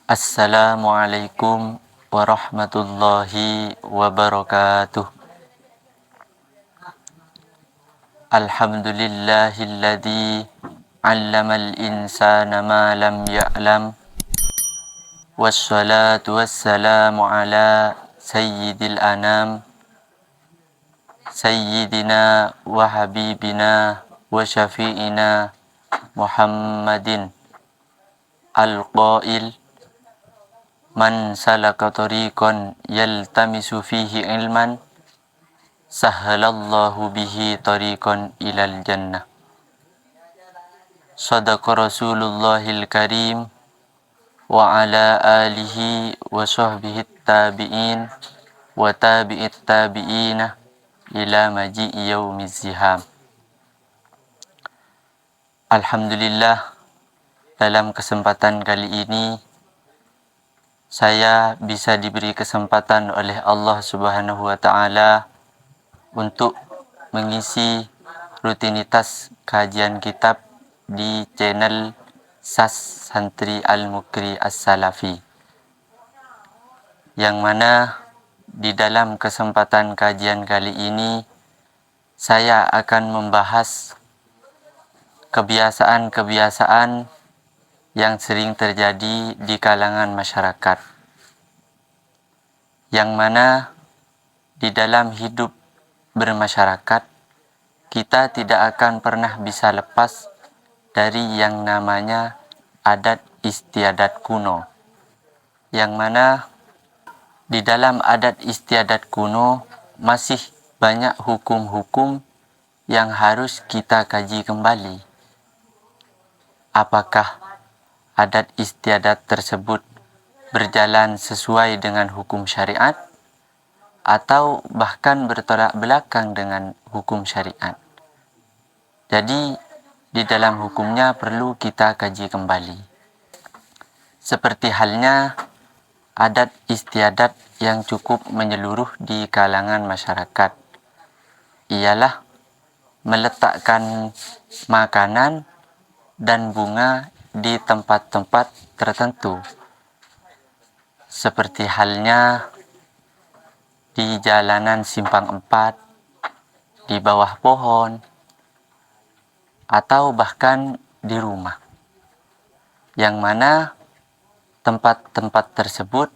Assalamualaikum warahmatullahi wabarakatuh. Alhamdulillahilladzi 'allamal insana ma lam ya'lam. Wassalatu wassalamu ala sayyidil anam, sayyidina wa habibina wa syafi'ina Muhammadin al-qail man salaka tariqan yaltamisu fihi ilman sahhalallahu bihi tariqan ilal jannah. Sadaqa Rasulullahil Karim wa ala alihi wa sahbihi tabi'in wa tabi'it tabi'ina ila maji'i yaumiz ziham. Alhamdulillah, dalam kesempatan kali ini saya bisa diberi kesempatan oleh Allah Subhanahu wa Ta'ala untuk mengisi rutinitas kajian kitab di channel SAS Santri Al-Mukri As-Salafi, yang mana di dalam kesempatan kajian kali ini saya akan membahas kebiasaan-kebiasaan yang sering terjadi di kalangan masyarakat, yang mana di dalam hidup bermasyarakat kita tidak akan pernah bisa lepas dari yang namanya adat istiadat kuno, yang mana di dalam adat istiadat kuno masih banyak hukum-hukum yang harus kita kaji kembali. Apakah adat istiadat tersebut berjalan sesuai dengan hukum syariat atau bahkan bertolak belakang dengan hukum syariat? Jadi di dalam hukumnya perlu kita kaji kembali. Seperti halnya adat istiadat yang cukup menyeluruh di kalangan masyarakat, ialah meletakkan makanan dan bunga di tempat-tempat tertentu, seperti halnya di jalanan simpang 4, di bawah pohon, atau bahkan di rumah, yang mana tempat-tempat tersebut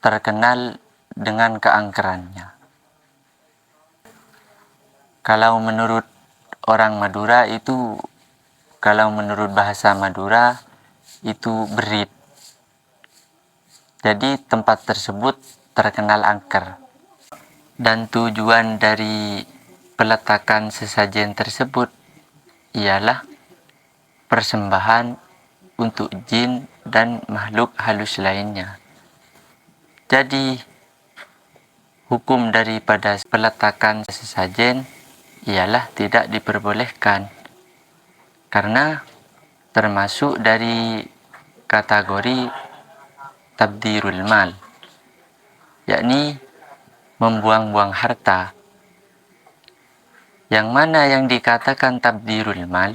terkenal dengan keangkerannya. Kalau menurut orang Madura itu, kalau menurut bahasa Madura itu berit. Jadi tempat tersebut terkenal angker. Dan tujuan dari peletakan sesajen tersebut ialah persembahan untuk jin dan makhluk halus lainnya. Jadi hukum daripada peletakan sesajen ialah tidak diperbolehkan, karena termasuk dari kategori tabdirul mal, yakni membuang-buang harta. Yang mana yang dikatakan tabdirul mal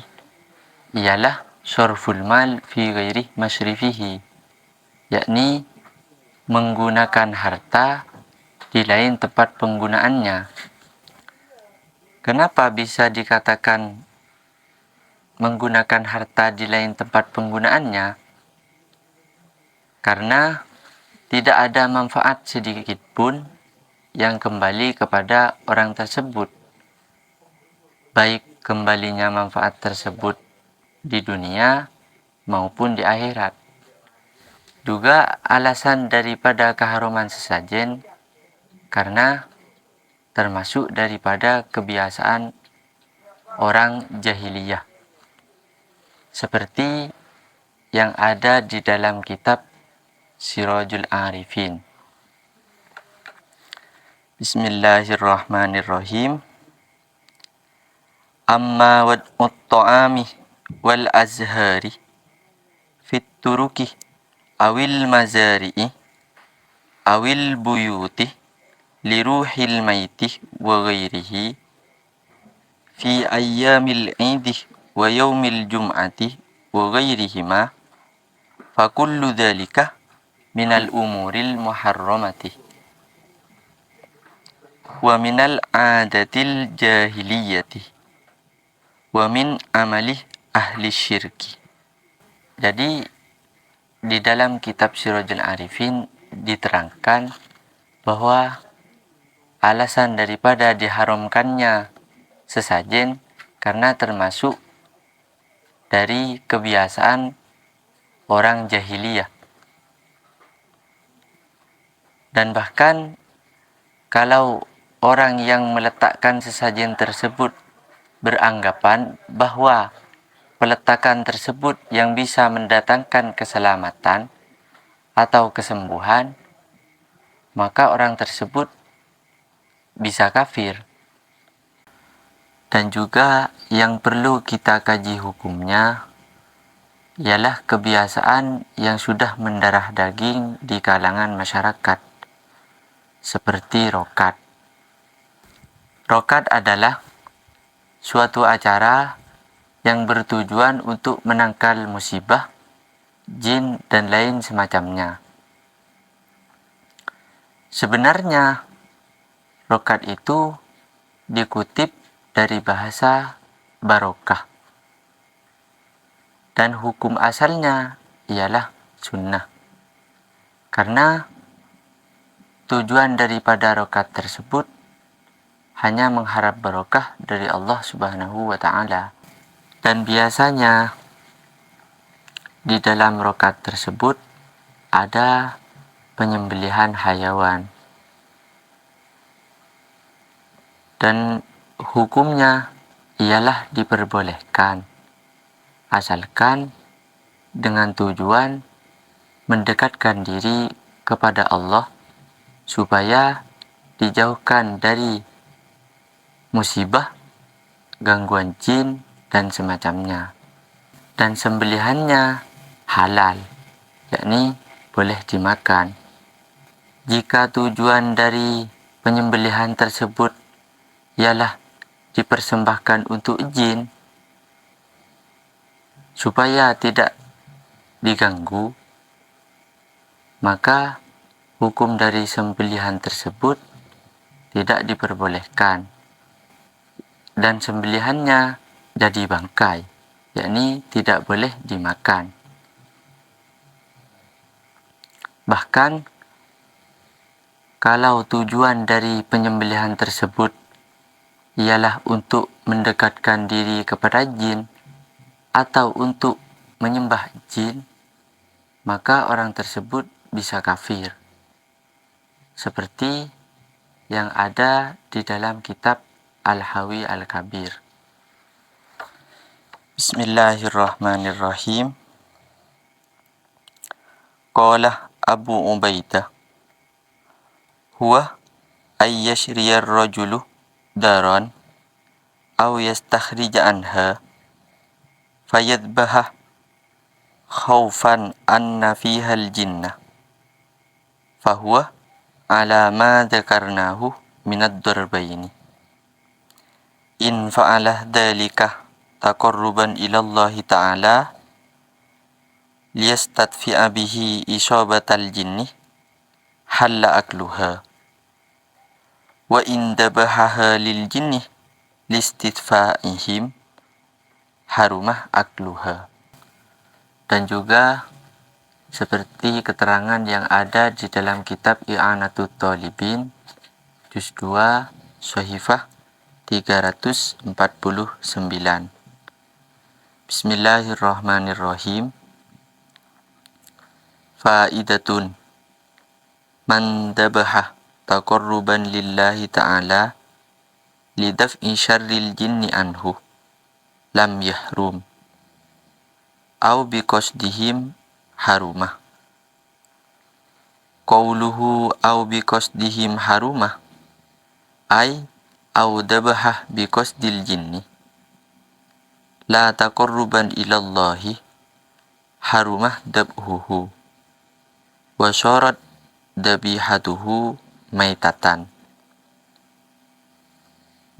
ialah syarful mal fi ghairi masyrifihi, yakni menggunakan harta di lain tempat penggunaannya. Kenapa bisa dikatakan menggunakan harta di lain tempat penggunaannya? Karena tidak ada manfaat sedikit pun yang kembali kepada orang tersebut, baik kembalinya manfaat tersebut di dunia maupun di akhirat. Juga alasan daripada keharuman sesajen karena termasuk daripada kebiasaan orang jahiliyah, seperti yang ada di dalam kitab Sirajul Arifin. Bismillahirrahmanirrahim. Amma wad'ut ta'ami wal azhari fit turuki awil mazari'i awil buyuti liruhil maiti wa ghairihi fi ayyamil idi wa yaumil jum'ati wa ghairihima Fakullu dhalika minal umuril muharramati wa minal adatil jahiliyati wa min amali ahli syirki. Jadi di dalam kitab Sirajul Arifin diterangkan bahwa alasan daripada diharamkannya sesajen karena termasuk dari kebiasaan orang jahiliyah. Dan bahkan kalau orang yang meletakkan sesajen tersebut beranggapan bahwa peletakan tersebut yang bisa mendatangkan keselamatan atau kesembuhan, maka orang tersebut bisa kafir. Dan juga yang perlu kita kaji hukumnya ialah kebiasaan yang sudah mendarah daging di kalangan masyarakat, seperti rokat. Rokat adalah suatu acara yang bertujuan untuk menangkal musibah, jin, dan lain semacamnya. Sebenarnya, rokat itu dikutip dari bahasa barokah. Dan hukum asalnya ialah sunnah. Karena tujuan daripada rokat tersebut hanya mengharap barokah dari Allah Subhanahu wa Ta'ala. Dan biasanya di dalam rokat tersebut ada penyembelihan hayawan. Dan hukumnya ialah diperbolehkan, asalkan dengan tujuan mendekatkan diri kepada Allah supaya dijauhkan dari musibah, gangguan jin, dan semacamnya. Dan sembelihannya halal, yakni boleh dimakan. Jika tujuan dari penyembelihan tersebut ialah dipersembahkan untuk jin supaya tidak diganggu, maka hukum dari sembelihan tersebut tidak diperbolehkan dan sembelihannya jadi bangkai, yakni tidak boleh dimakan. Bahkan kalau tujuan dari penyembelihan tersebut ialah untuk mendekatkan diri kepada jin atau untuk menyembah jin, maka orang tersebut bisa kafir. Seperti yang ada di dalam kitab Al-Hawi Al-Kabir. Bismillahirrahmanirrahim. Qala Abu Ubaidah, huwa ayyashriyar rajulu daran aw yastakhrija anha fayadbaha khawfan anna fiha al-jinnah fahuwa ala ma dzakarnahu minad darbaini in fa'alah dhalika taqarruban ila Allah ta'ala liyastadfi'a bihi isabatal jinni halla akluha wa in dabahaha lil jinni listidfa'ihim harumah akluha. Dan juga seperti keterangan yang ada di dalam kitab I'anatut Thalibin juz 2 Shahifah 349. Bismillahirrahmanirrahim. Faidatun man dabaha taqarruban lillahi ta'ala lidaf'i syarril jinni anhu lam yahrum au biqasdihim harumah. Qauluhu au biqasdihim harumah ay au dabaha biqasdil jinni la taqarruban ilallahi harumah dabhuhu wa syarat dabihatuhu maitatan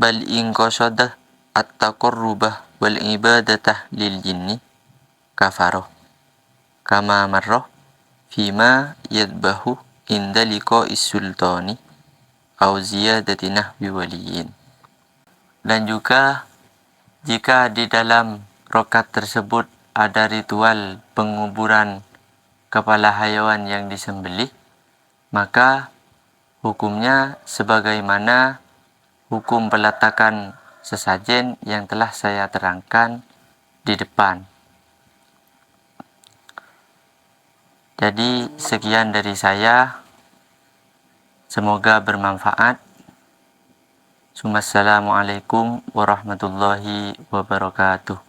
bal in qasadah at-taqarrubah wal ibadatah lil jinni kafaroh kama marroh fima yadbahu inda liqa'is sultani au ziyadati nahwi waliyin. Dan juga jika di dalam rokat tersebut ada ritual penguburan kepala hayawan yang disembelih, maka hukumnya sebagaimana hukum peletakan sesajen yang telah saya terangkan di depan. Jadi sekian dari saya, semoga bermanfaat. Wassalamualaikum warahmatullahi wabarakatuh.